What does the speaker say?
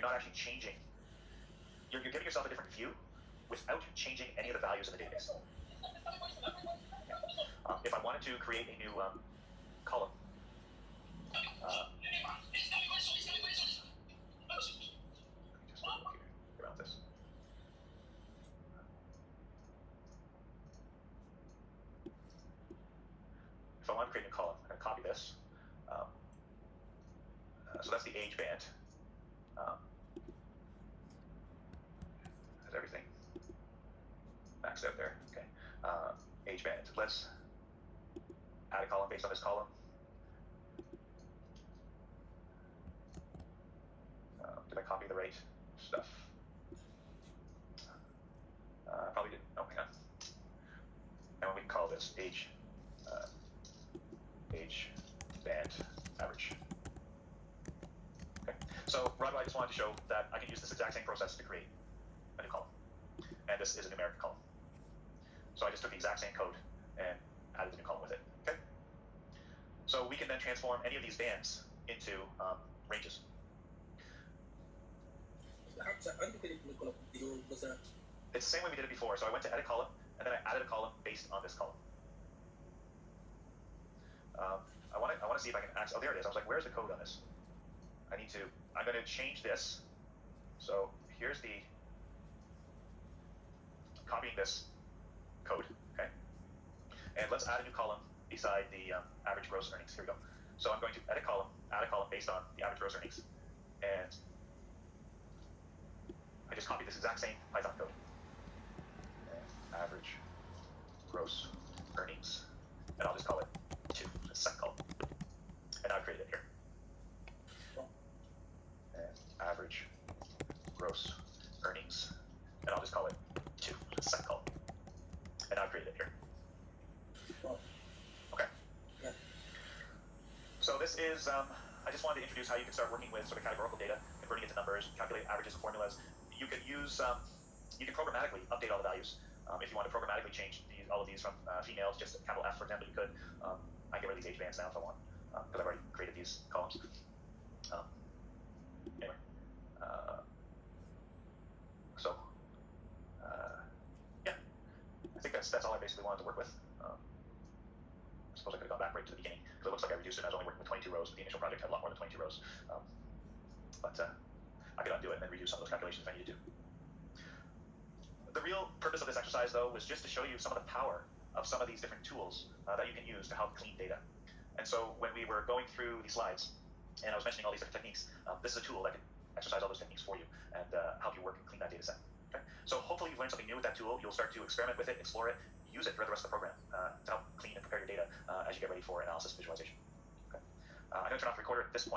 you're not actually changing, you're giving yourself a different view without changing any of the values in the database. If I wanted to create a new column, just look here around this. If I want to create a new column, I'm going to copy this. So that's the age band. Has everything maxed out there. Okay. Age band. Let's add a column based on this column. Did I copy the right stuff? Probably didn't. Oh, hang on. And we can call this age band average. Okay. So right away, I just wanted to show that I can use this exact same process to create a new column. And this is a numeric column. So I just took the exact same code and added the new column with it. Okay. So we can then transform any of these bands into ranges. It's the same way we did it before. So I went to edit column, and then I added a column based on this column. I want to see if I can access. Oh, there it is. I was like, where's the code on this? I'm going to change this. So here's copying this code, okay? And let's add a new column beside the average gross earnings. Here we go. So I'm going to edit column, add a column based on the average gross earnings. And I just copied this exact same Python code. And average gross earnings. And I'll just call it 2, the second column. And I've created it here. And average gross earnings. And I'll just call it 2, the second column. And I've created it here. Okay. Yeah. So this is, I just wanted to introduce how you can start working with sort of categorical data, converting it to numbers, calculate averages and formulas. You can use, you can programmatically update all the values. If you want to programmatically change all of these from females, just capital F, for example, you could. I can get rid of these age bands now if I want, because I've already created these columns. Anyway, so yeah, I think that's all I basically wanted to work with. I suppose I could have gone back right to the beginning, because it looks like I reduced it. I was only working with 22 rows. The initial project had a lot more than 22 rows, but I could undo it and then redo some of those calculations if I needed to. The real purpose of this exercise, though, was just to show you some of the power of some of these different tools that you can use to help clean data. And so when we were going through these slides, and I was mentioning all these different techniques, this is a tool that can exercise all those techniques for you and help you work and clean that data set. Okay? So hopefully you've learned something new with that tool. You'll start to experiment with it, explore it, use it throughout the rest of the program to help clean and prepare your data as you get ready for analysis and visualization. Okay? I'm going to turn off the recorder at this point.